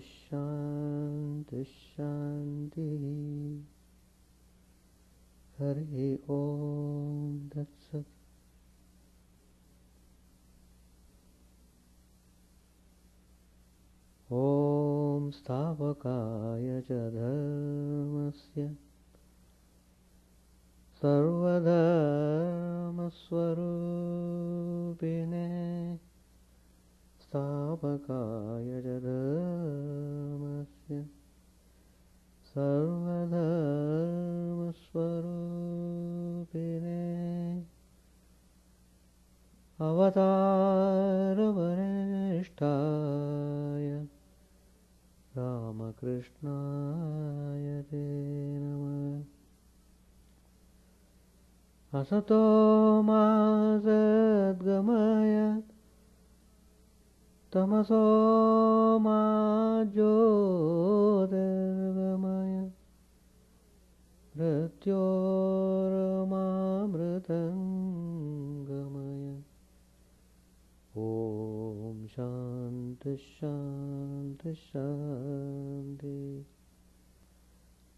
Shanti Shanti. Hari Om Tat Sat. Om Stavakaya cha dharmasya Sarvadharmaswarupine Stavakaya cha dharmasya Sarvadharmaswarupine Avataravarinishtaya Ramakrishna te Namah. Asato ma sadgamaya tamaso ma jyotirgamaya mrityormamritangamaya. Om Shanti Shanti Shanti.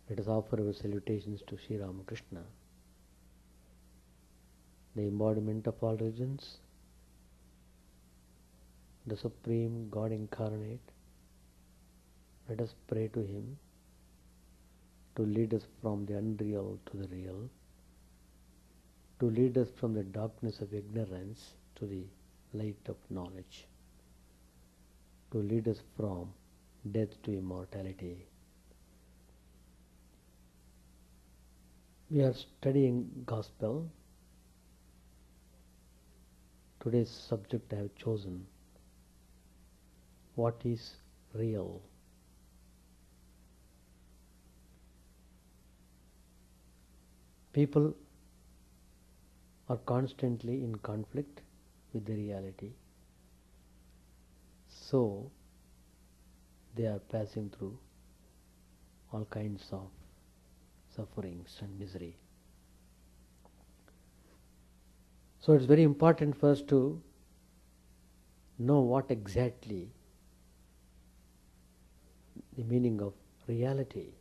Let us offer our salutations to Sri Ramakrishna, the embodiment of all religions, the Supreme God Incarnate. Let us pray to Him to lead us from the unreal to the real, to lead us from the darkness of ignorance to the light of knowledge, to lead us from death to immortality. We are studying Gospel. Today's subject I have chosen, what is real? People are constantly in conflict with the reality, so they are passing through all kinds of sufferings and misery. So it's very important for us to know what exactly the meaning of reality.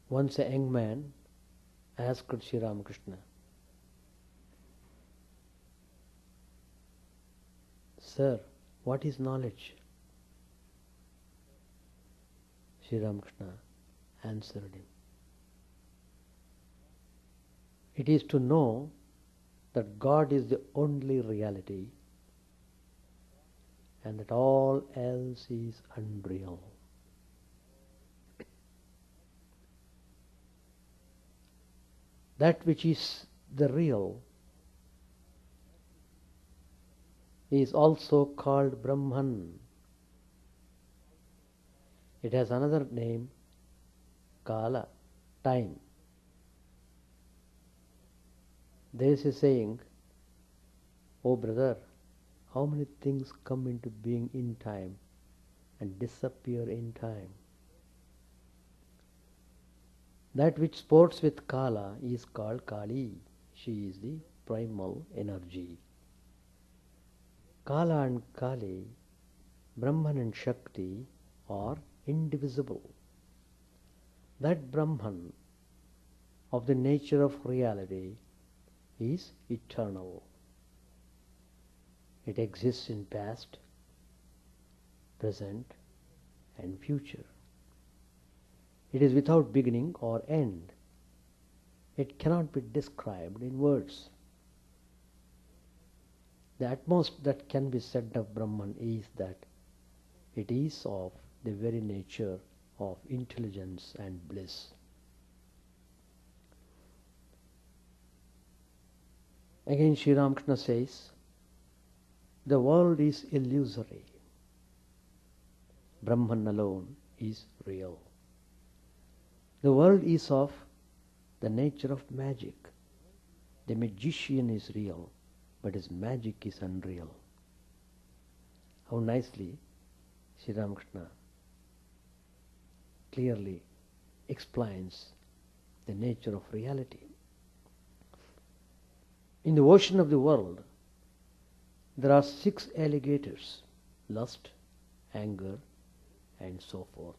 Once a young man asked Sri Ramakrishna, "Sir, what is knowledge?" Sri Ramakrishna answered him, "It is to know that God is the only reality and that all else is unreal." That which is the real is also called Brahman. It has another name, Kala, time. There is a saying, "Oh brother, how many things come into being in time and disappear in time?" That which sports with Kala is called Kali. She is the primal energy. Kala and Kali, Brahman and Shakti are indivisible. That Brahman of the nature of reality is eternal. It exists in past, present and future. It is without beginning or end. It cannot be described in words. The utmost that can be said of Brahman is that it is of the very nature of intelligence and bliss. Again Sri Ramakrishna says, the world is illusory. Brahman alone is real. The world is of the nature of magic. The magician is real, but his magic is unreal. How nicely Sri Ramakrishna clearly explains the nature of reality. In the ocean of the world, there are 6 alligators: lust, anger, and so forth.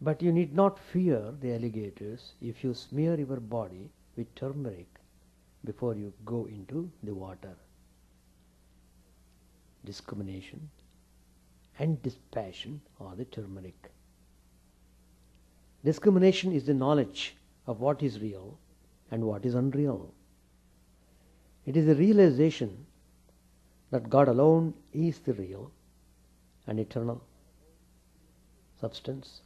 But you need not fear the alligators if you smear your body with turmeric before you go into the water. Discrimination and dispassion are the turmeric. Discrimination is the knowledge of what is real and what is unreal. It is the realization that God alone is the real and eternal substance,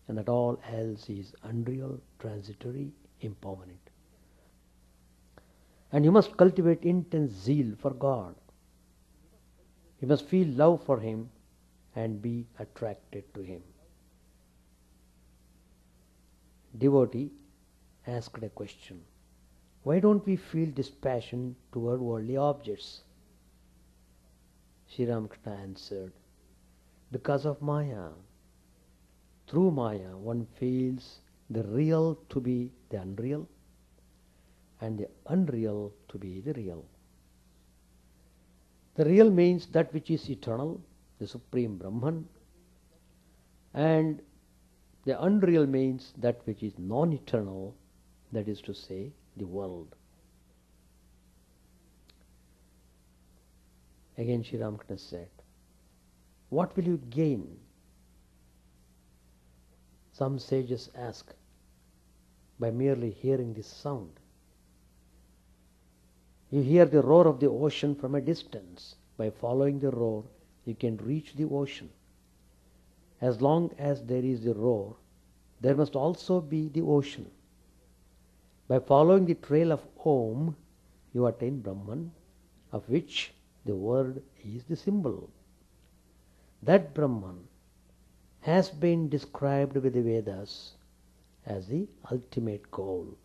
and that all else is unreal, transitory, impermanent. And you must cultivate intense zeal for God. You must feel love for Him and be attracted to Him. Devotee asked a question: why don't we feel dispassion toward worldly objects? Sri Ramakrishna answered, because of Maya. Through Maya one feels the real to be the unreal and the unreal to be the real. The real means that which is eternal, the Supreme Brahman, and the unreal means that which is non-eternal, that is to say, the world. Again Sri Ramakrishna said, what will you gain? Some sages ask, by merely hearing this sound. You hear the roar of the ocean from a distance. By following the roar, you can reach the ocean. As long as there is the roar, there must also be the ocean. By following the trail of Om, you attain Brahman, of which the word is the symbol. That Brahman has been described with the Vedas as the ultimate goal.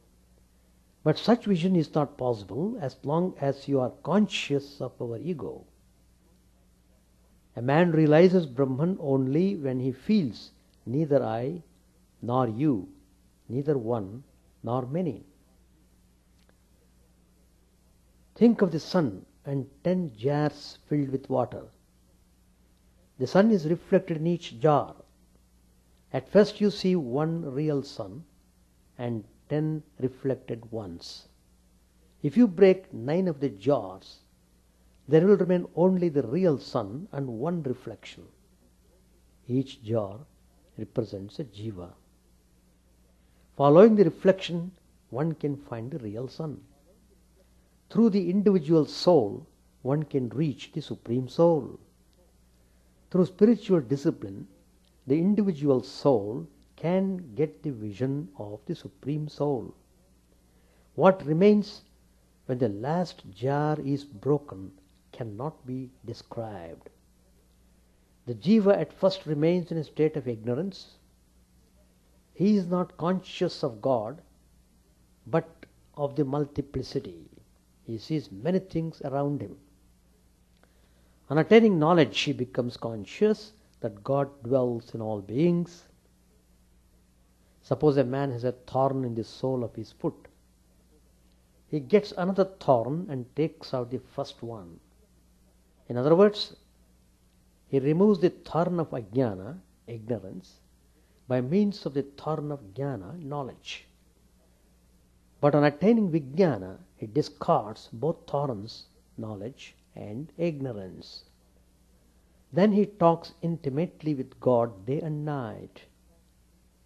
But such vision is not possible as long as you are conscious of our ego. A man realizes Brahman only when he feels neither I nor you, neither one nor many. Think of the sun and 10 jars filled with water. The sun is reflected in each jar. At first you see one real sun and 10 reflected ones. If you break 9 of the jars, there will remain only the real sun and one reflection. Each jar represents a jiva. Following the reflection, one can find the real sun. Through the individual soul, one can reach the Supreme Soul. Through spiritual discipline, the individual soul can get the vision of the Supreme Soul. What remains when the last jar is broken cannot be described. The jiva at first remains in a state of ignorance. He is not conscious of God, but of the multiplicity. He sees many things around him. On attaining knowledge, he becomes conscious that God dwells in all beings. Suppose a man has a thorn in the sole of his foot. He gets another thorn and takes out the first one. In other words, he removes the thorn of ajnana, ignorance, by means of the thorn of jnana, knowledge. But on attaining vijnana, he discards both thorns, knowledge and ignorance. Then he talks intimately with God day and night.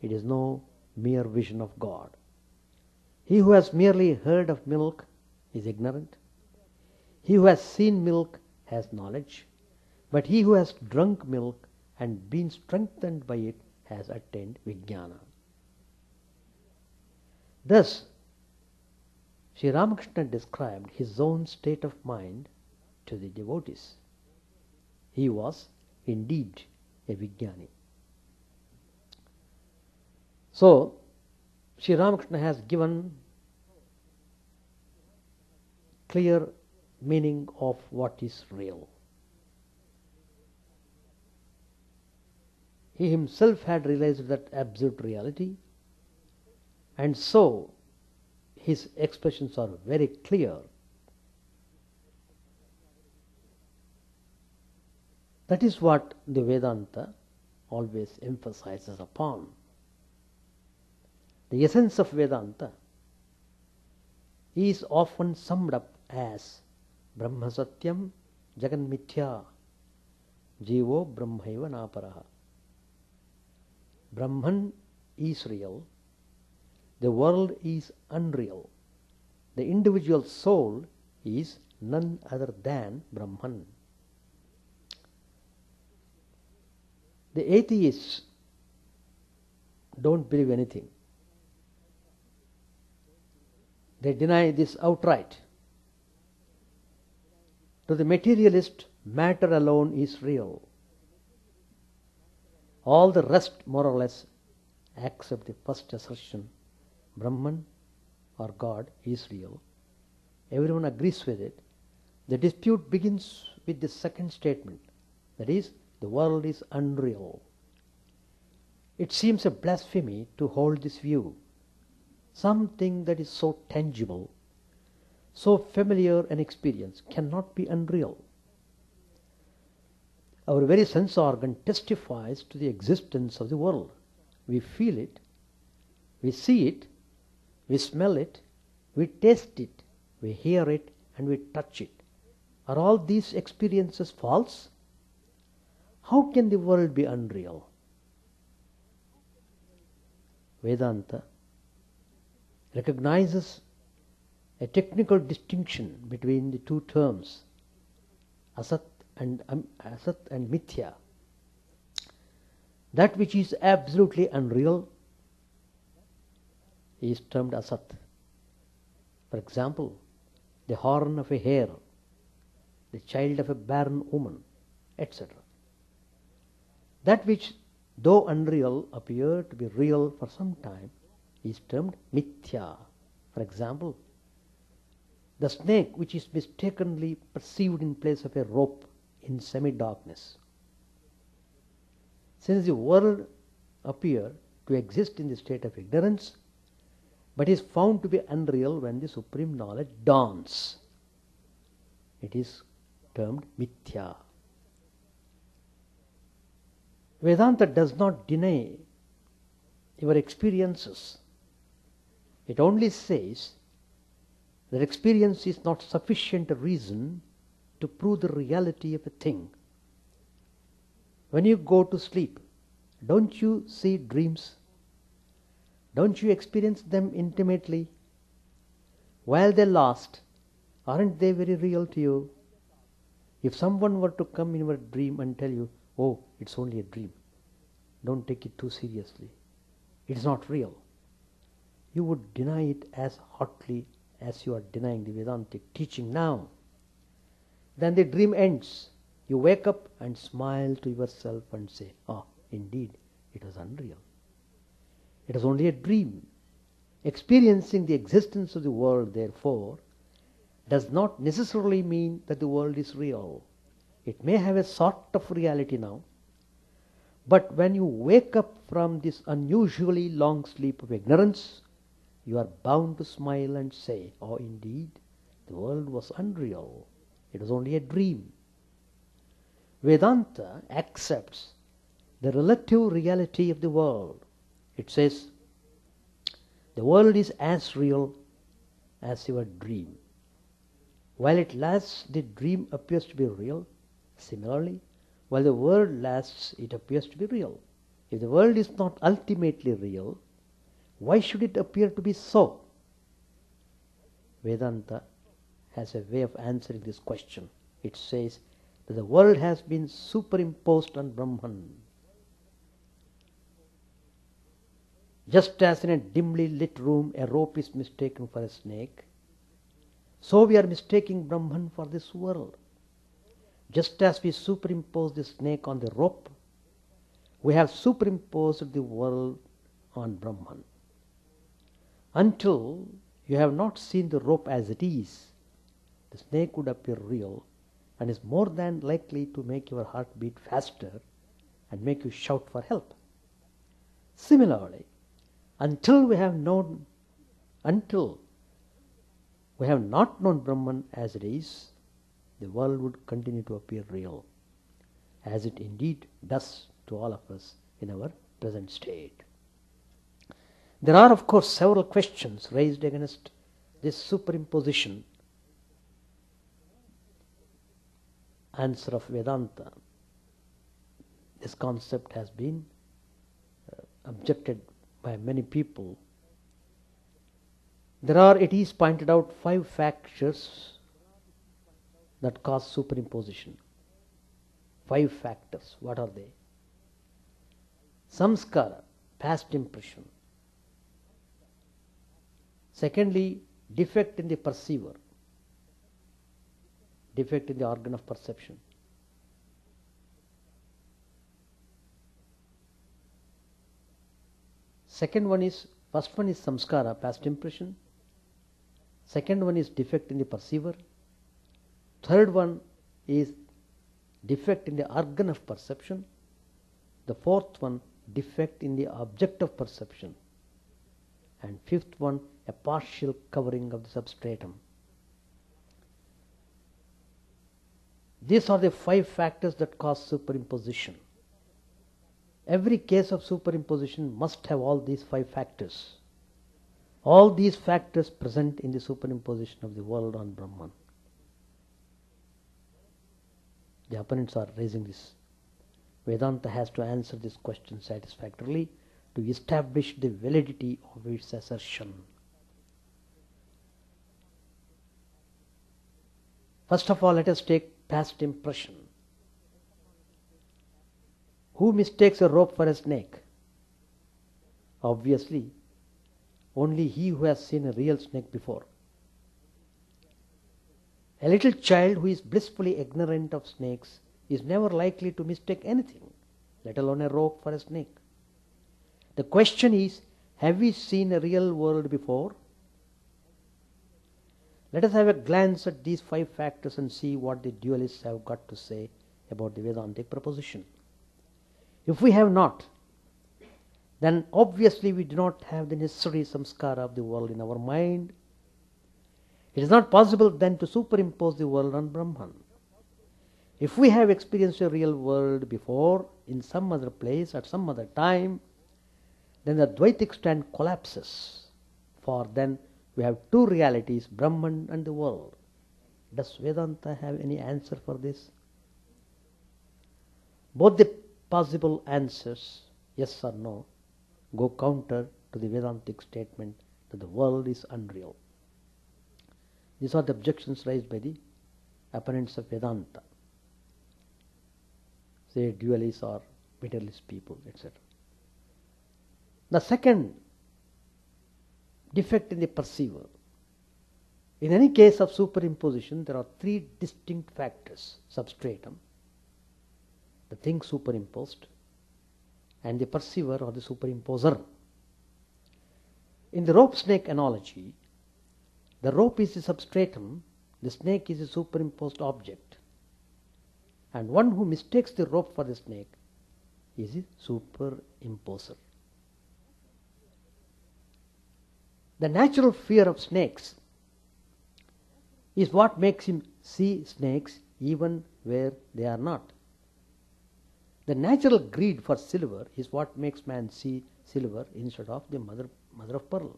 It is no mere vision of God. He who has merely heard of milk is ignorant. He who has seen milk has knowledge. But he who has drunk milk and been strengthened by it has attained vijnana. Thus, Sri Ramakrishna described his own state of mind to the devotees. He was indeed a Vijnani. So, Sri Ramakrishna has given clear meaning of what is real. He himself had realized that absolute reality, and so his expressions are very clear. That is what the Vedanta always emphasizes upon. The essence of Vedanta is often summed up as Brahma Satyam Jagan Mithya Jivo Brahmaiva Naparaha. Brahman is real, the world is unreal, the individual soul is none other than Brahman. The atheists don't believe anything. They deny this outright. To the materialist, matter alone is real. All the rest, more or less, accept the first assertion, Brahman or God is real. Everyone agrees with it. The dispute begins with the second statement, that is, the world is unreal. It seems a blasphemy to hold this view. Something that is so tangible, so familiar an experience cannot be unreal. Our very sense organ testifies to the existence of the world. We feel it, we see it, we smell it, we taste it, we hear it, and we touch it. Are all these experiences false? How can the world be unreal? Vedanta recognizes a technical distinction between the two terms, asat and mithya. That which is absolutely unreal is termed asat. For example, the horn of a hare, the child of a barren woman, etc. That which, though unreal, appeared to be real for some time is termed mithya. For example, the snake which is mistakenly perceived in place of a rope in semi-darkness. Since the world appeared to exist in the state of ignorance, but is found to be unreal when the supreme knowledge dawns, it is termed mithya. Vedanta does not deny your experiences. It only says that experience is not sufficient reason to prove the reality of a thing. When you go to sleep, don't you see dreams? Don't you experience them intimately? While they last, aren't they very real to you? If someone were to come in your dream and tell you, oh, it's only a dream, don't take it too seriously, it's not real, you would deny it as hotly as you are denying the Vedantic teaching now. Then the dream ends. You wake up and smile to yourself and say, indeed, it was unreal. It was only a dream. Experiencing the existence of the world, therefore, does not necessarily mean that the world is real. It may have a sort of reality now, but when you wake up from this unusually long sleep of ignorance, you are bound to smile and say, indeed, the world was unreal. It was only a dream. Vedanta accepts the relative reality of the world. It says, the world is as real as your dream. While it lasts, the dream appears to be real. Similarly, while the world lasts, it appears to be real. If the world is not ultimately real, why should it appear to be so? Vedanta has a way of answering this question. It says that the world has been superimposed on Brahman. Just as in a dimly lit room a rope is mistaken for a snake, so we are mistaking Brahman for this world. Just as we superimpose the snake on the rope, we have superimposed the world on Brahman. Until you have not seen the rope as it is, the snake would appear real and is more than likely to make your heart beat faster and make you shout for help. Similarly, until we have not known Brahman as it is, the world would continue to appear real. as it indeed does to all of us in our present state. There are, of course, several questions raised against this superimposition answer of Vedanta. This concept has been objected by many people. There are, it is pointed out, 5 factors that cause superimposition. 5 factors. What are they? Samskara, past impression. Secondly, defect in the perceiver, defect in the organ of perception. First one is samskara, past impression. Second one is defect in the perceiver. Third one is defect in the organ of perception. The fourth one, defect in the object of perception. And fifth one, a partial covering of the substratum. These are the 5 factors that cause superimposition. Every case of superimposition must have all these 5 factors. All these factors present in the superimposition of the world on Brahman. The opponents are raising this. Vedanta has to answer this question satisfactorily to establish the validity of its assertion. First of all, let us take past impression. Who mistakes a rope for a snake? Obviously, only he who has seen a real snake before. A little child who is blissfully ignorant of snakes is never likely to mistake anything, let alone a rope for a snake. The question is, have we seen a real world before? Let us have a glance at these 5 factors and see what the dualists have got to say about the Vedantic proposition. If we have not, then obviously we do not have the necessary samskara of the world in our mind. It is not possible then to superimpose the world on Brahman. If we have experienced a real world before, in some other place, at some other time, then the Dvaitic stand collapses. For then we have 2 realities, Brahman and the world. Does Vedanta have any answer for this? Both the possible answers, yes or no, go counter to the Vedantic statement that the world is unreal. These are the objections raised by the opponents of Vedanta. Say dualists or materialist people, etc. The second, defect in the perceiver. In any case of superimposition, there are 3 distinct factors: substratum, the thing superimposed, and the perceiver or the superimposer. In the rope snake analogy, the rope is the substratum, the snake is a superimposed object, and one who mistakes the rope for the snake is a superimposer. The natural fear of snakes is what makes him see snakes even where they are not. The natural greed for silver is what makes man see silver instead of the mother of pearl.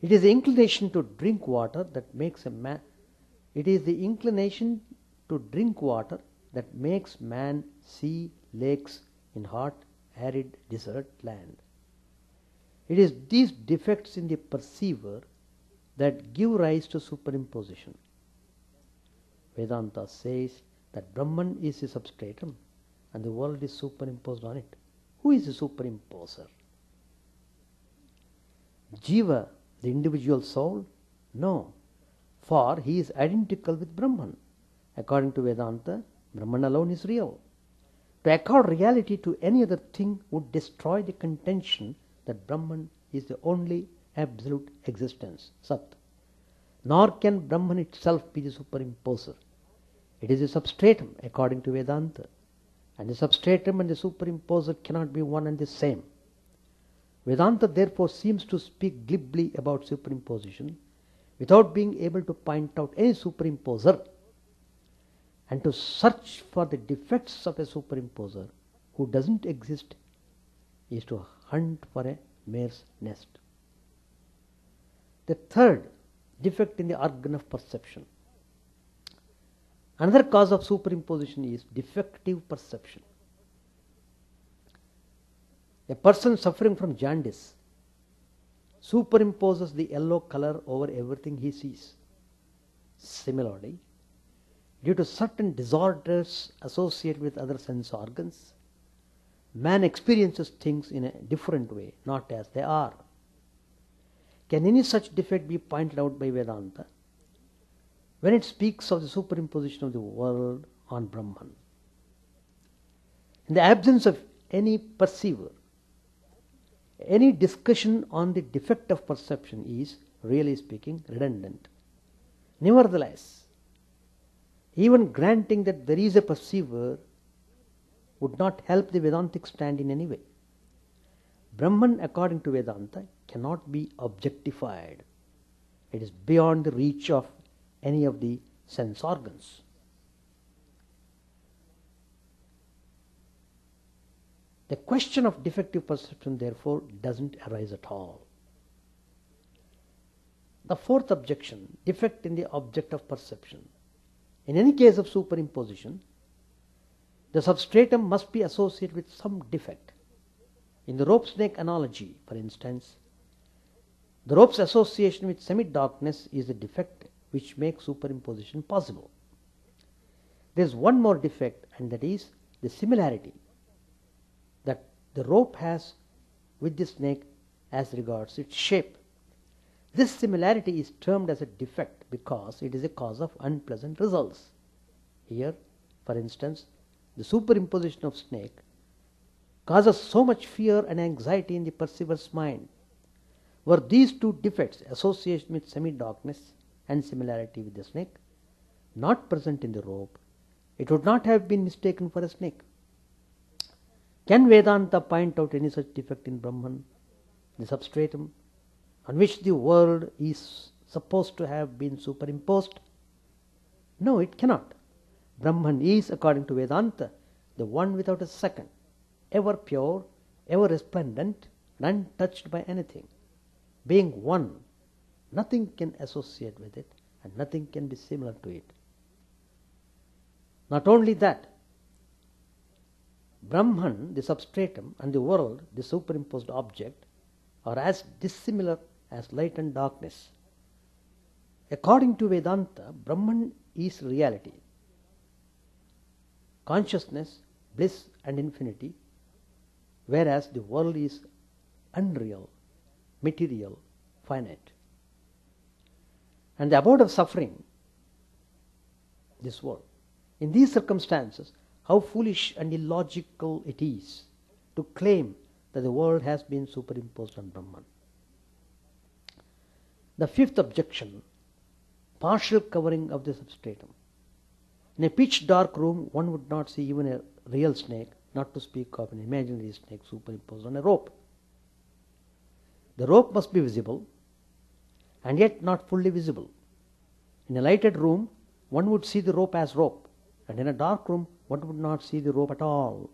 It is the inclination to drink water that makes a man. It is the inclination to drink water that makes man see lakes in hot, arid desert land. It is these defects in the perceiver that give rise to superimposition. Vedanta says that Brahman is the substratum and the world is superimposed on it. Who is the superimposer? Jiva, the individual soul? No, for he is identical with Brahman. According to Vedanta, Brahman alone is real. To accord reality to any other thing would destroy the contention that Brahman is the only absolute existence, Sat. Nor can Brahman itself be the superimposer. It is a substratum according to Vedanta. And the substratum and the superimposer cannot be one and the same. Vedanta therefore seems to speak glibly about superimposition without being able to point out any superimposer. And to search for the defects of a superimposer who doesn't exist is to hunt for a mare's nest. The third, defect in the organ of perception. Another cause of superimposition is defective perception. A person suffering from jaundice superimposes the yellow color over everything he sees. Similarly, due to certain disorders associated with other sense organs, man experiences things in a different way, not as they are. Can any such defect be pointed out by Vedanta when it speaks of the superimposition of the world on Brahman? In the absence of any perceiver, any discussion on the defect of perception is, really speaking, redundant. Nevertheless, even granting that there is a perceiver would not help the Vedantic stand in any way. Brahman, according to Vedanta, cannot be objectified. It is beyond the reach of any of the sense organs. The question of defective perception, therefore, doesn't arise at all. The fourth objection, defect in the object of perception. In any case of superimposition, the substratum must be associated with some defect. In the rope snake analogy, for instance, the rope's association with semi-darkness is the defect which makes superimposition possible. There is one more defect, and that is the similarity that the rope has with the snake as regards its shape. This similarity is termed as a defect because it is a cause of unpleasant results. Here, for instance, the superimposition of snake causes so much fear and anxiety in the perceiver's mind. Were these two defects, association with semi-darkness and similarity with the snake, not present in the rope, it would not have been mistaken for a snake. Can Vedanta point out any such defect in Brahman, the substratum, on which the world is supposed to have been superimposed? No, it cannot. Brahman is, according to Vedanta, the one without a second, ever pure, ever resplendent, and untouched by anything. Being one, nothing can associate with it, and nothing can be similar to it. Not only that, Brahman, the substratum, and the world, the superimposed object, are as dissimilar as light and darkness. According to Vedanta, Brahman is reality, consciousness, bliss and infinity, whereas the world is unreal, material, finite. And the abode of suffering, this world. In these circumstances, how foolish and illogical it is to claim that the world has been superimposed on Brahman. The fifth objection, partial covering of the substratum. In a pitch dark room, one would not see even a real snake, not to speak of an imaginary snake superimposed on a rope. The rope must be visible, and yet not fully visible. In a lighted room, one would see the rope as rope, and in a dark room, one would not see the rope at all.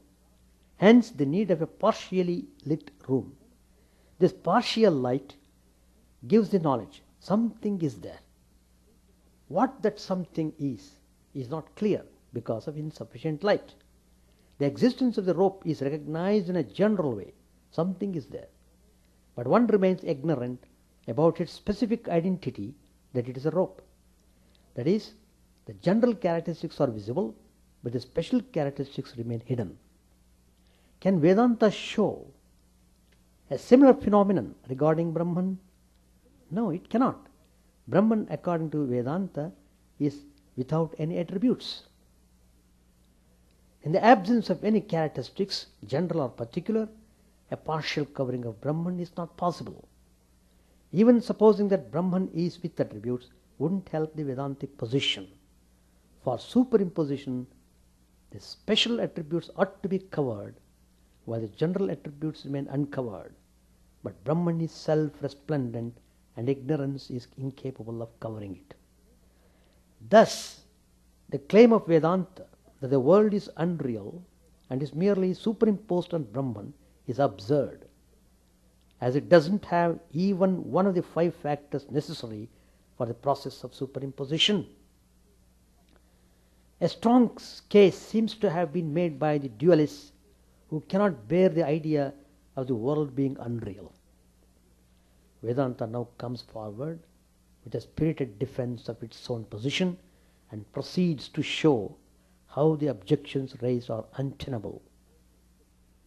Hence, the need of a partially lit room. This partial light gives the knowledge something is there. What that something is not clear because of insufficient light. The existence of the rope is recognized in a general way. Something is there. But one remains ignorant about its specific identity, that it is a rope. That is, the general characteristics are visible, but the special characteristics remain hidden. Can Vedanta show a similar phenomenon regarding Brahman? No, it cannot. Brahman, according to Vedanta, is without any attributes. In the absence of any characteristics, general or particular, a partial covering of Brahman is not possible. Even supposing that Brahman is with attributes wouldn't help the Vedantic position. For superimposition, the special attributes ought to be covered, while the general attributes remain uncovered. But Brahman is self-resplendent, and ignorance is incapable of covering it. Thus, The claim of Vedanta that the world is unreal and is merely superimposed on Brahman is absurd, as it doesn't have even one of the 5 factors necessary for the process of superimposition. A strong case seems to have been made by the dualists who cannot bear the idea of the world being unreal. Vedanta now comes forward with a spirited defense of its own position and proceeds to show how the objections raised are untenable.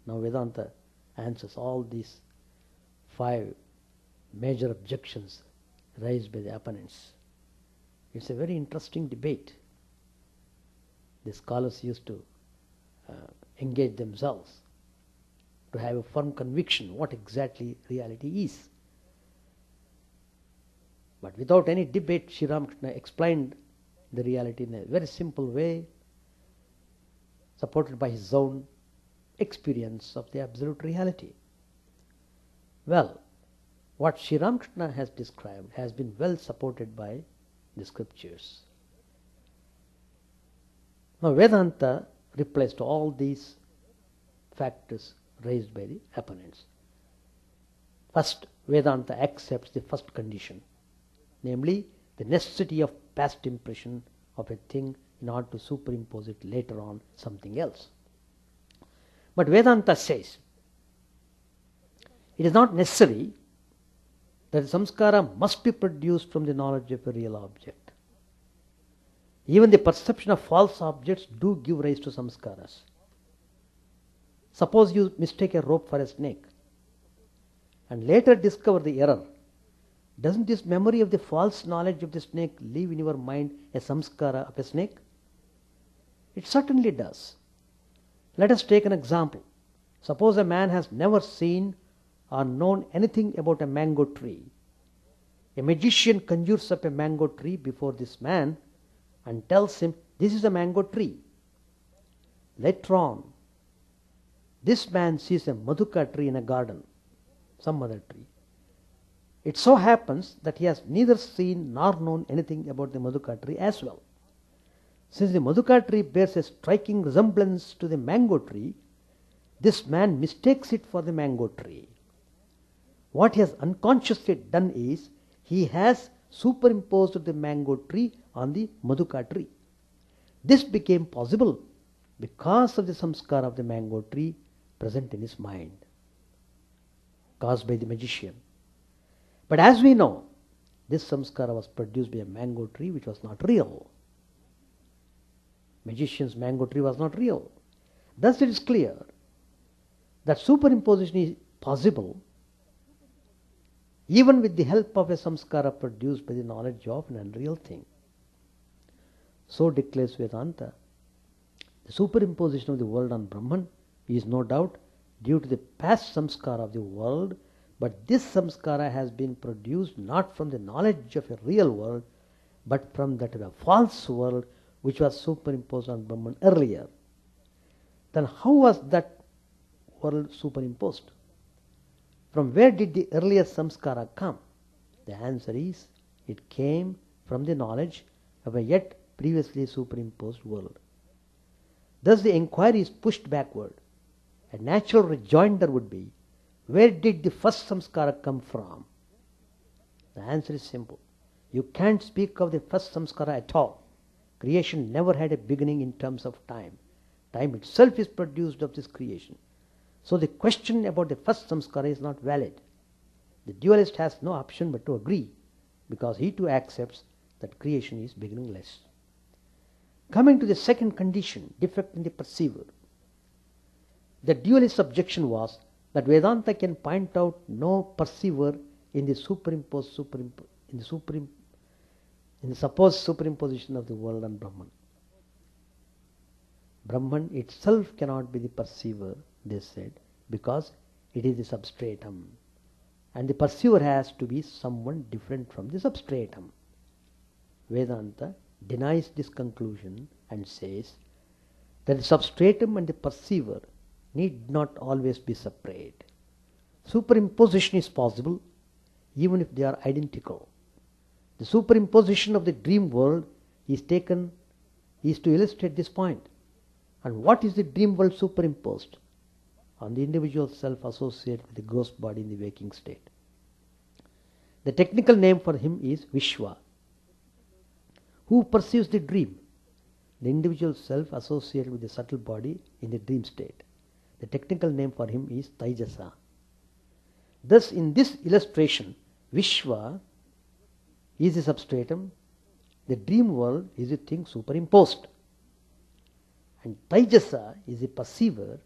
Now Vedanta answers all these 5 major objections raised by the opponents. It's a very interesting debate. The scholars used to engage themselves to have a firm conviction what exactly reality is. But without any debate, Sri Ramakrishna explained the reality in a very simple way, supported by his own experience of the absolute reality. Well, what Sri Ramakrishna has described has been well supported by the scriptures. Now Vedanta replies to all these factors raised by the opponents. First, Vedanta accepts the first condition, namely the necessity of past impression of a thing in order to superimpose it later on something else. But Vedanta says it is not necessary that the samskara must be produced from the knowledge of a real object. Even the perception of false objects do give rise to samskaras. Suppose you mistake a rope for a snake and later discover the error. Doesn't this memory of the false knowledge of the snake leave in your mind a samskara of a snake? It certainly does. Let us take an example. Suppose a man has never seen or known anything about a mango tree. A magician conjures up a mango tree before this man and tells him, this is a mango tree. Later on, this man sees a maduka tree in a garden, some other tree. It so happens that he has neither seen nor known anything about the maduka tree as well. Since the maduka tree bears a striking resemblance to the mango tree, this man mistakes it for the mango tree. What he has unconsciously done is, he has superimposed the mango tree on the maduka tree. This became possible because of the samskara of the mango tree present in his mind, caused by the magician. But as we know, this samskara was produced by a mango tree which was not real. Magician's mango tree was not real. Thus it is clear that superimposition is possible even with the help of a samskara produced by the knowledge of an unreal thing. So declares Vedanta, the superimposition of the world on Brahman is no doubt due to the past samskara of the world, but this samskara has been produced not from the knowledge of a real world, but from that of a false world which was superimposed on Brahman earlier. Then how was that world superimposed? From where did the earlier samskara come? The answer is, it came from the knowledge of a yet previously superimposed world. Thus the inquiry is pushed backward. A natural rejoinder would be, where did the first samskara come from? The answer is simple. You can't speak of the first samskara at all. Creation never had a beginning in terms of time. Time itself is produced of this creation. So the question about the first samskara is not valid. The dualist has no option but to agree, because he too accepts that creation is beginningless. Coming to the second condition, defect in the perceiver. The dualist's objection was that Vedanta can point out no perceiver in the supposed superimposition of the world on Brahman. Brahman itself cannot be the perceiver, they said, because it is the substratum. And the perceiver has to be someone different from the substratum. Vedanta denies this conclusion and says that the substratum and the perceiver need not always be separate. Superimposition is possible even if they are identical. The superimposition of the dream world is taken is to illustrate this point. And what is the dream world superimposed on the individual self associated with the gross body in the waking state? The technical name for him is Vishwa. Who perceives the dream? The individual self associated with the subtle body in the dream state. The technical name for him is Taijasa. Thus, in this illustration, Vishwa is the substratum, the dream world is a thing superimposed, and Taijasa is a perceiver.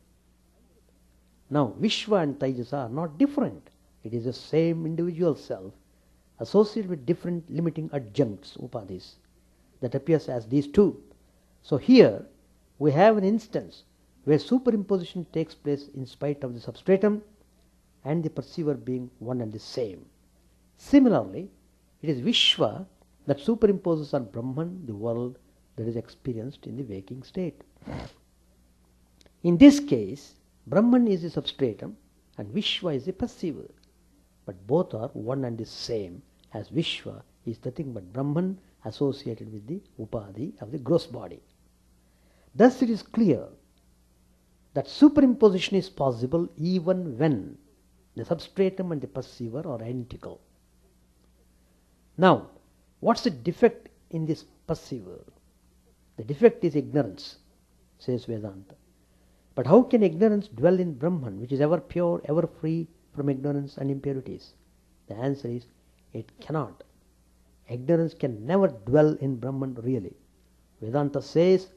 Now, Vishwa and Taijasa are not different. It is the same individual self associated with different limiting adjuncts, upadhis, that appears as these two. So here we have an instance where superimposition takes place in spite of the substratum and the perceiver being one and the same. Similarly, it is Vishwa that superimposes on Brahman the world that is experienced in the waking state. In this case, Brahman is the substratum and Vishwa is the perceiver. But both are one and the same, as Vishwa is nothing but Brahman associated with the upadhi of the gross body. Thus it is clear that superimposition is possible even when the substratum and the perceiver are identical. Now, what's the defect in this perceiver? The defect is ignorance, says Vedanta. But how can ignorance dwell in Brahman, which is ever pure, ever free from ignorance and impurities? The answer is, it cannot. Ignorance can never dwell in Brahman really. Vedanta says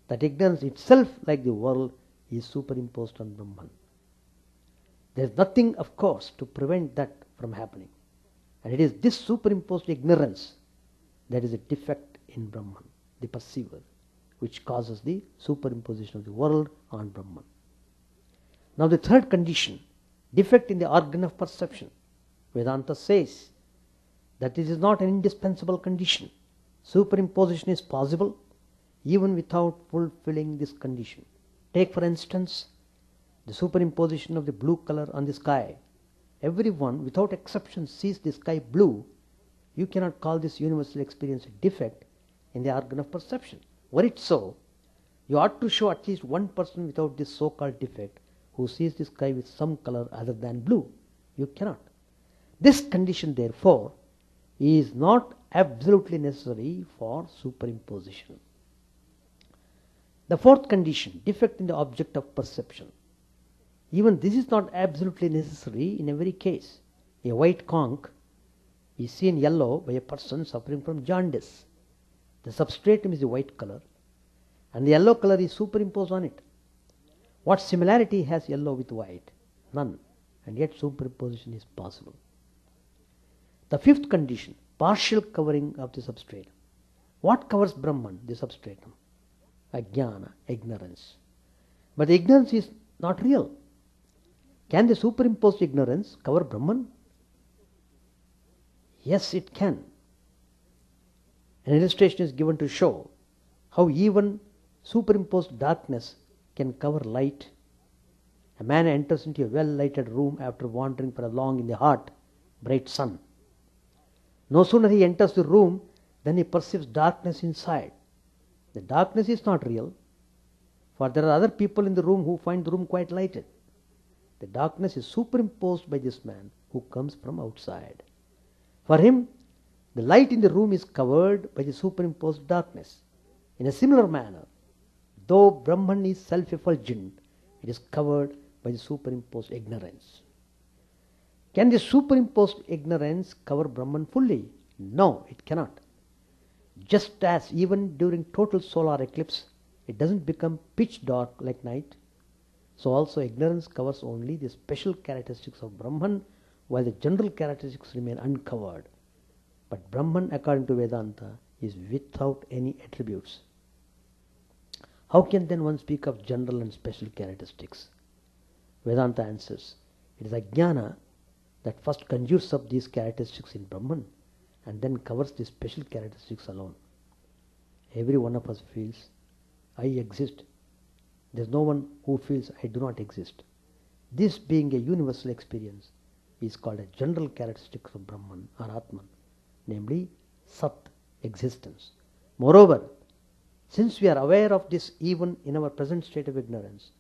that ignorance itself, like the world, is superimposed on Brahman. There is nothing, of course, to prevent that from happening. And it is this superimposed ignorance that is a defect in Brahman, the perceiver, which causes the superimposition of the world on Brahman. Now the third condition, defect in the organ of perception. Vedanta says that this is not an indispensable condition. Superimposition is possible even without fulfilling this condition. Take for instance the superimposition of the blue color on the sky. Everyone without exception sees the sky blue. You cannot call this universal experience a defect in the organ of perception. Were it so, you ought to show at least one person without this so-called defect who sees the sky with some color other than blue. You cannot. This condition, therefore, is not absolutely necessary for superimposition. The fourth condition, defect in the object of perception. Even this is not absolutely necessary in every case. A white conch is seen yellow by a person suffering from jaundice. The substratum is a white color and the yellow color is superimposed on it. What similarity has yellow with white? None. And yet superimposition is possible. The fifth condition, partial covering of the substratum. What covers Brahman? The substratum. Ajnana, ignorance. But the ignorance is not real. Can the superimposed ignorance cover Brahman? Yes, it can. An illustration is given to show how even superimposed darkness can cover light. A man enters into a well-lighted room after wandering for a long in the hot, bright sun. No sooner he enters the room than he perceives darkness inside. The darkness is not real, for there are other people in the room who find the room quite lighted. The darkness is superimposed by this man who comes from outside. For him, the light in the room is covered by the superimposed darkness. In a similar manner, though Brahman is self-effulgent, it is covered by the superimposed ignorance. Can the superimposed ignorance cover Brahman fully? No, it cannot. Just as even during total solar eclipse, it doesn't become pitch dark like night, so also ignorance covers only the special characteristics of Brahman, while the general characteristics remain uncovered. But Brahman, according to Vedanta, is without any attributes. How can then one speak of general and special characteristics? Vedanta answers, it is Ajnana that first conjures up these characteristics in Brahman and then covers the special characteristics alone. Every one of us feels, I exist. There is no one who feels I do not exist. This being a universal experience is called a general characteristic of Brahman or Atman, namely Sat, existence. Moreover, Since we are aware of this even in our present state of ignorance,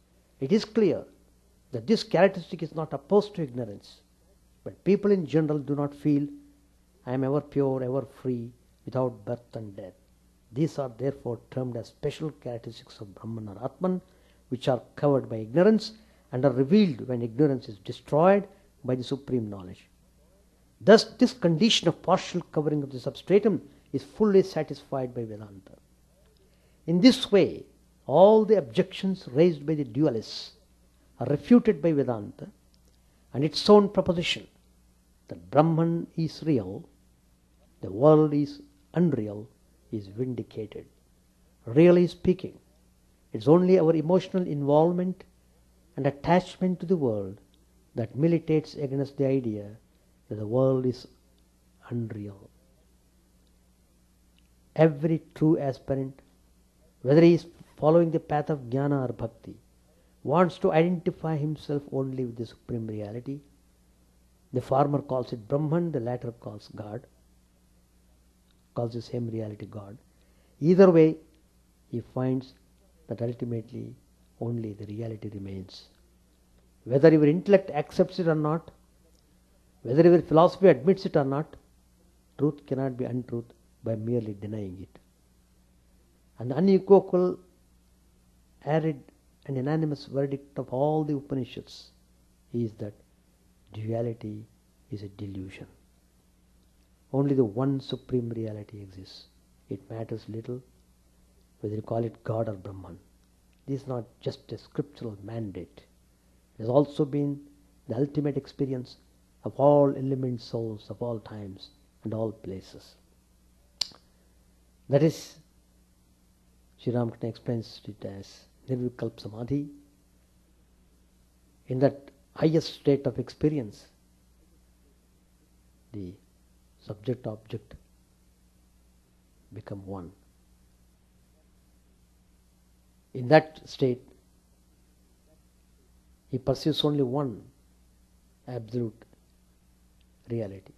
it is clear that this characteristic is not opposed to ignorance. But people in general do not feel, I am ever pure, ever free, without birth and death. These are therefore termed as special characteristics of Brahman or Atman, which are covered by ignorance and are revealed when ignorance is destroyed by the supreme knowledge. Thus, this condition of partial covering of the substratum is fully satisfied by Vedanta. In this way, all the objections raised by the dualists are refuted by Vedanta, and its own proposition that Brahman is real, the world is unreal, is vindicated. Really speaking, it's only our emotional involvement and attachment to the world that militates against the idea that the world is unreal. Every true aspirant, whether he is following the path of jnana or bhakti, wants to identify himself only with the supreme reality. The former calls it Brahman, the latter calls the same reality God. Either way, he finds that ultimately only the reality remains. Whether your intellect accepts it or not, whether your philosophy admits it or not, truth cannot be untruth by merely denying it. And the unequivocal, arid and unanimous verdict of all the Upanishads is that duality is a delusion. Only the one supreme reality exists. It matters little whether you call it God or Brahman. This is not just a scriptural mandate. It has also been the ultimate experience of all element souls of all times and all places. That is, Sri Ramakrishna explains it as Nirvikalpa Samadhi. In that highest state of experience, the subject-object become one. In that state, he pursues only one absolute reality,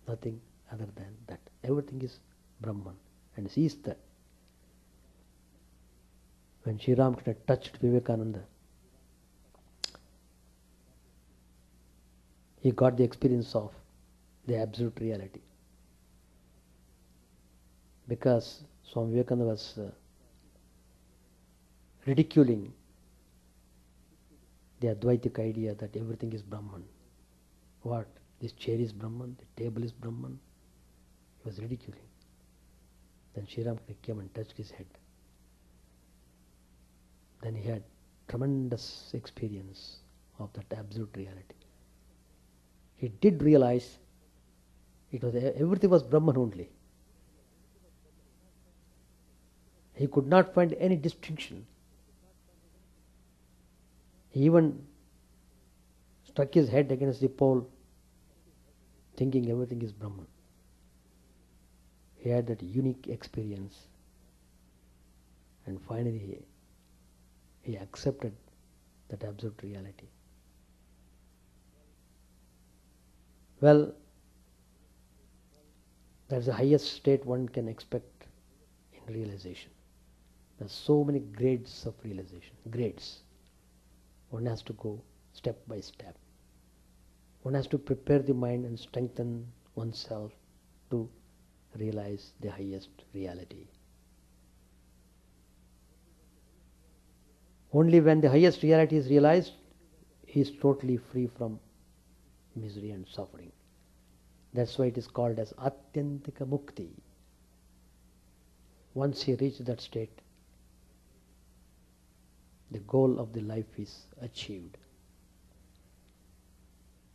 nothing other than that. Everything is Brahman, and he sees that. When Sri Ramakrishna touched Vivekananda, he got the experience of the absolute reality. Because Swami Vivekananda was ridiculing the Advaitic idea that everything is Brahman. What? This chair is Brahman, the table is Brahman. He was ridiculing. Then Sri Ramakrishna came and touched his head. Then he had tremendous experience of that absolute reality. He did realize everything was Brahman only. He could not find any distinction. He even struck his head against the pole, thinking everything is Brahman. He had that unique experience, and finally he accepted that absolute reality. Well, that's the highest state one can expect in realization. There are so many grades of realization. Grades. One has to go step by step. One has to prepare the mind and strengthen oneself to realize the highest reality. Only when the highest reality is realized, he is totally free from misery and suffering. That's why it is called as Atyantika Mukti. Once he reaches that state, the goal of the life is achieved.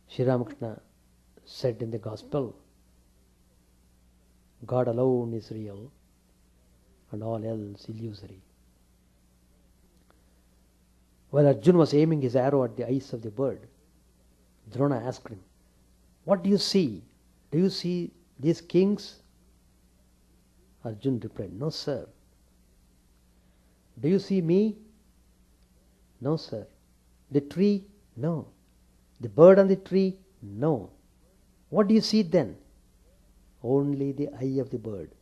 Sri Ramakrishna said in the Gospel, God alone is real and all else illusory. While Arjuna was aiming his arrow at the eyes of the bird, Drona asked him, "What do you see? Do you see these kings?" Arjuna replied, "No, sir." "Do you see me?" "No, sir." "The tree?" "No." "The bird on the tree?" "No." "What do you see then?" "Only the eye of the bird."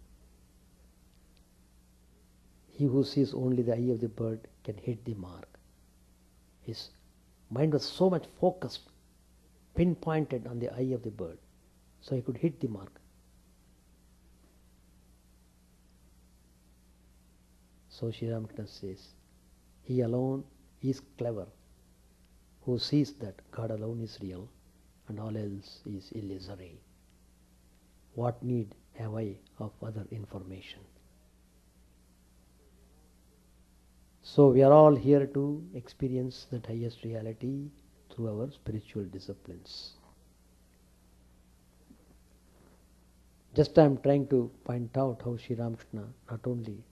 He who sees only the eye of the bird can hit the mark. His mind was so much focused, pinpointed on the eye of the bird, so he could hit the mark. So Sri Ramakrishna says, he alone is clever, who sees that God alone is real and all else is illusory. What need have I of other information? So we are all here to experience that highest reality through our spiritual disciplines. Just I am trying to point out how Sri Ramakrishna not only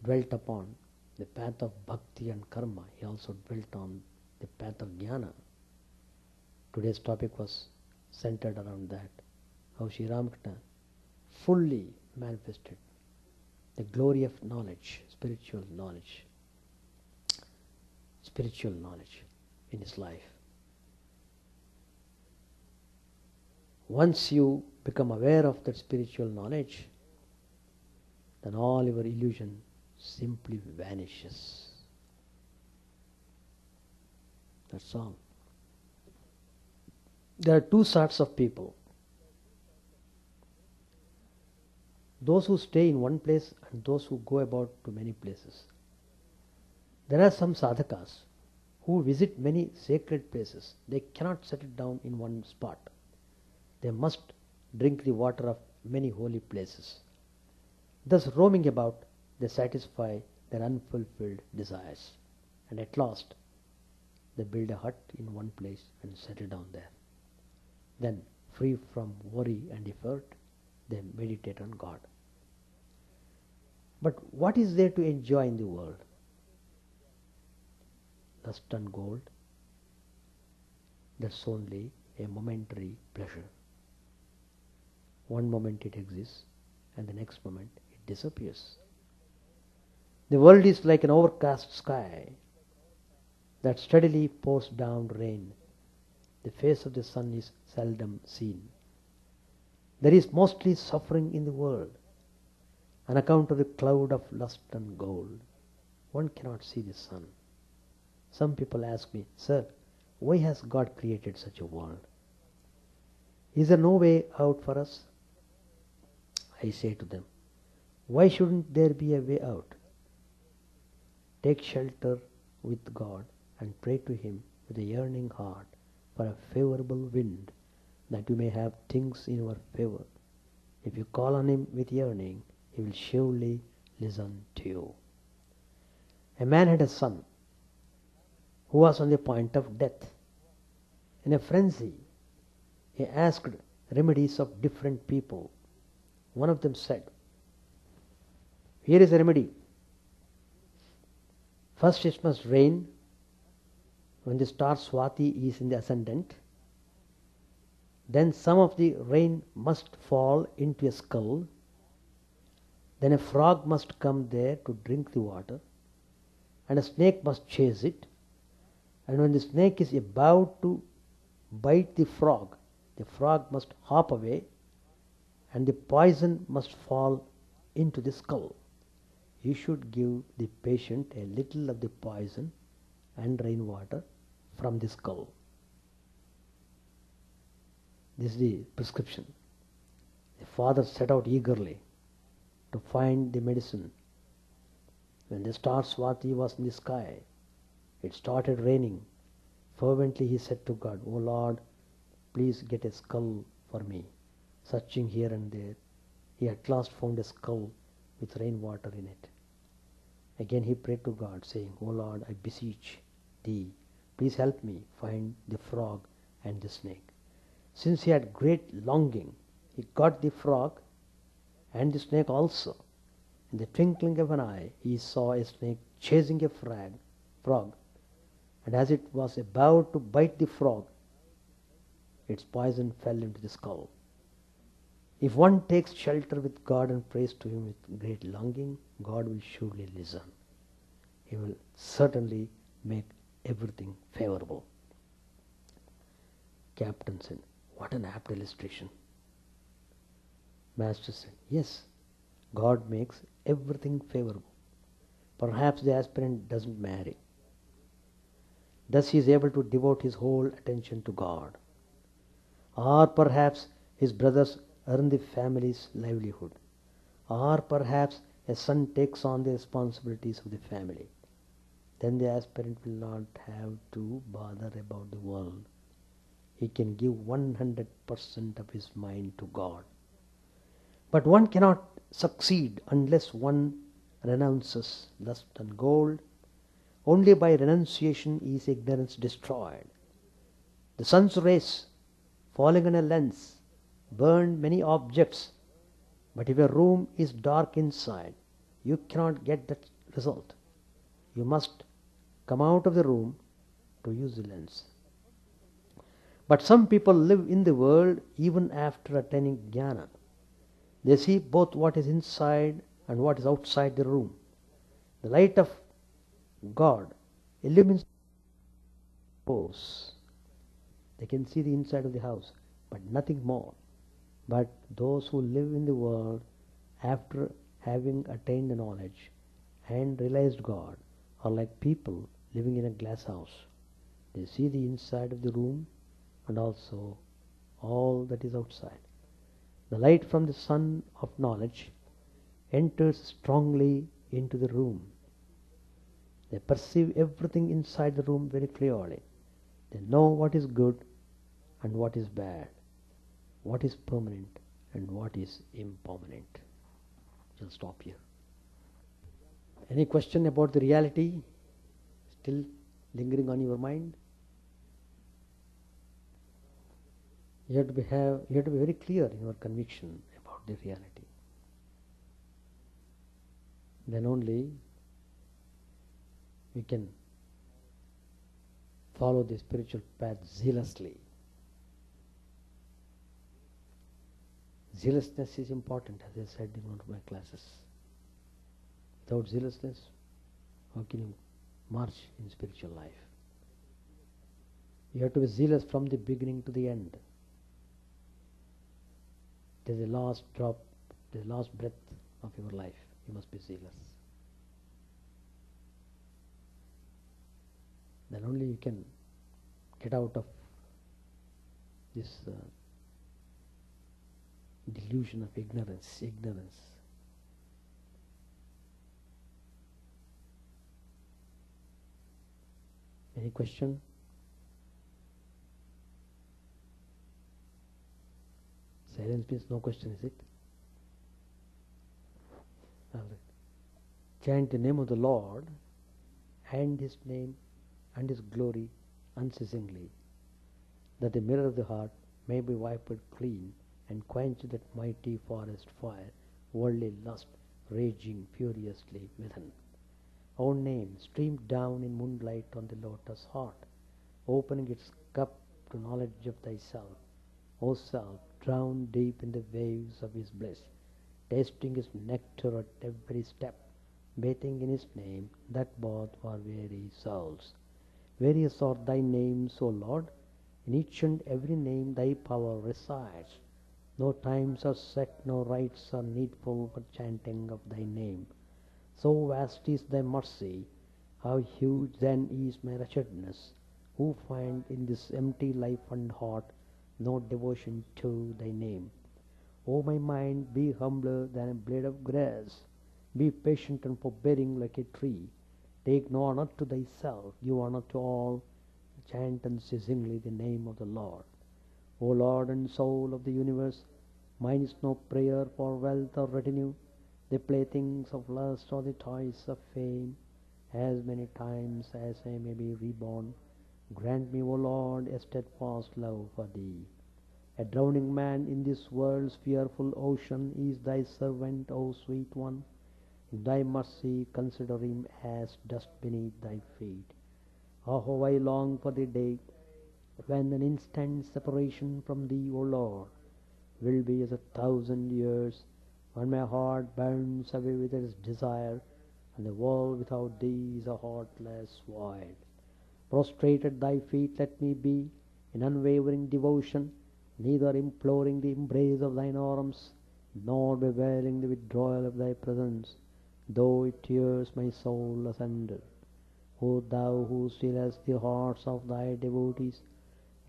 dwelt upon the path of bhakti and karma, he also dwelt on the path of jnana. Today's topic was centered around that, how Sri Ramakrishna fully manifested the glory of knowledge, spiritual knowledge in his life. Once you become aware of that spiritual knowledge, then all your illusion simply vanishes. That's all. There are two sorts of people. Those who stay in one place and those who go about to many places. There are some sadhakas who visit many sacred places. They cannot settle down in one spot. They must drink the water of many holy places. Thus roaming about, they satisfy their unfulfilled desires. And at last, they build a hut in one place and settle down there. Then, free from worry and effort, they meditate on God. But what is there to enjoy in the world? Lust and gold, that's only a momentary pleasure. One moment it exists and the next moment it disappears. The world is like an overcast sky that steadily pours down rain. The face of the sun is seldom seen. There is mostly suffering in the world on account of the cloud of lust and gold. One cannot see the sun. Some people ask me, "Sir, why has God created such a world? Is there no way out for us?" I say to them, why shouldn't there be a way out? Take shelter with God and pray to Him with a yearning heart for a favorable wind, that you may have things in your favor. If you call on Him with yearning, He will surely listen to you. A man had a son who was on the point of death. In a frenzy, he asked remedies of different people. One of them said, "Here is a remedy. First it must rain when the star Swati is in the ascendant. Then some of the rain must fall into a skull. Then a frog must come there to drink the water, and a snake must chase it. And when the snake is about to bite the frog must hop away, and the poison must fall into the skull. You should give the patient a little of the poison and rainwater from the skull." This is the prescription. The father set out eagerly to find the medicine. When the star Swati was in the sky, it started raining. Fervently he said to God, "O Lord, please get a skull for me." Searching here and there, he at last found a skull with rainwater in it. Again he prayed to God, saying, "O Lord, I beseech Thee, please help me find the frog and the snake." Since he had great longing, he got the frog and the snake also. In the twinkling of an eye, he saw a snake chasing a frog, and as it was about to bite the frog, its poison fell into the skull. If one takes shelter with God and prays to Him with great longing, God will surely listen. He will certainly make everything favorable. Captain said, "What an apt illustration." Master said, "Yes, God makes everything favorable. Perhaps the aspirant doesn't marry. Thus he is able to devote his whole attention to God. Or perhaps his brothers earn the family's livelihood. Or perhaps a son takes on the responsibilities of the family. Then the aspirant will not have to bother about the world. He can give 100% of his mind to God. But one cannot succeed unless one renounces lust and gold. Only by renunciation is ignorance destroyed. The sun's rays, falling on a lens, burned many objects. But if a room is dark inside, you cannot get that result. You must come out of the room to use the lens. But some people live in the world even after attaining jnana. They see both what is inside and what is outside the room. The light of God illumines the house. They can see the inside of the house, but nothing more. But those who live in the world after having attained the knowledge and realized God are like people living in a glass house. They see the inside of the room and also all that is outside. The light from the sun of knowledge enters strongly into the room. They perceive everything inside the room very clearly. They know what is good and what is bad, what is permanent and what is impermanent. I'll stop here. Any question about the reality still lingering on your mind? You have to be very clear in your conviction about the reality. Then only we can follow the spiritual path zealously. Zealousness is important, as I said in one of my classes. Without zealousness, how can you march in spiritual life? You have to be zealous from the beginning to the end. Till the last drop, the last breath of your life, you must be zealous. Then only you can get out of this delusion of ignorance. Any question? Silence means no question, is it? All right. Chant the name of the Lord and His name and His glory unceasingly, that the mirror of the heart may be wiped clean and quench that mighty forest fire, worldly lust raging furiously within. Our name streamed down in moonlight on the lotus heart, opening its cup to knowledge of thyself. O self, drowned deep in the waves of His bliss, tasting His nectar at every step, bathing in His name, that bath for weary souls. Various are thy names, O Lord. In each and every name thy power resides. No times are set, no rites are needful for chanting of thy name. So vast is thy mercy, how huge then is my wretchedness, who find in this empty life and heart no devotion to thy name. O my mind, be humbler than a blade of grass. Be patient and forbearing like a tree. Take no honor to thyself, give honor to all. Chant unceasingly the name of the Lord. O Lord and soul of the universe, mine is no prayer for wealth or retinue, the playthings of lust or the toys of fame. As many times as I may be reborn, grant me, O Lord, a steadfast love for thee. A drowning man in this world's fearful ocean is thy servant, O sweet one. In thy mercy consider him as dust beneath thy feet. Oh, how I long for the day when an instant separation from thee, O Lord, will be as 1,000 years, when my heart burns away with its desire, and the world without thee is a heartless void. Prostrate at thy feet let me be, in unwavering devotion, neither imploring the embrace of thine arms, nor bewailing the withdrawal of thy presence, though it tears my soul asunder. O thou who stillest the hearts of thy devotees,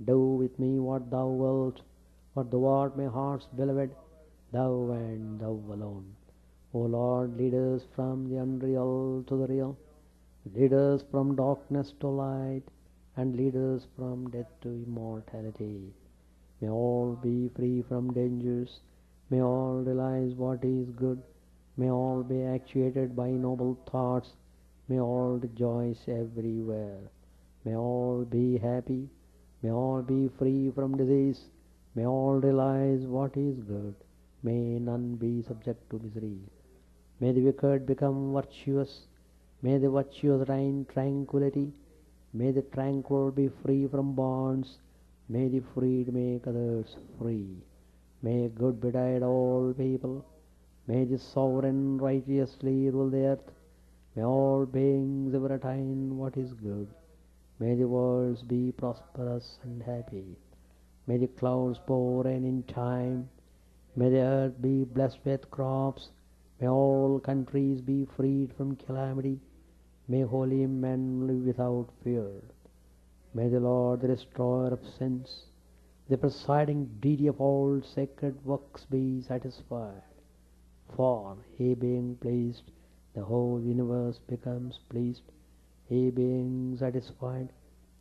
do with me what thou wilt, for thou art my heart's beloved, thou and thou alone. O Lord, lead us from the unreal to the real, lead us from darkness to light, and lead us from death to immortality. May all be free from dangers, may all realize what is good, may all be actuated by noble thoughts, may all rejoice everywhere, may all be happy, may all be free from disease, may all realize what is good, may none be subject to misery. May the wicked become virtuous, may the virtuous reign tranquility, may the tranquil be free from bonds, may the freed make others free. May good betide all people, may the sovereign righteously rule the earth, may all beings ever attain what is good, may the worlds be prosperous and happy, may the clouds pour rain in time, may the earth be blessed with crops, may all countries be freed from calamity, may holy men live without fear. May the Lord, the destroyer of sins, the presiding deity of all sacred works, be satisfied. For he being pleased, the whole universe becomes pleased. He being satisfied,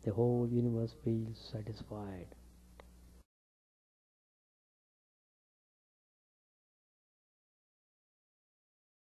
the whole universe feels satisfied.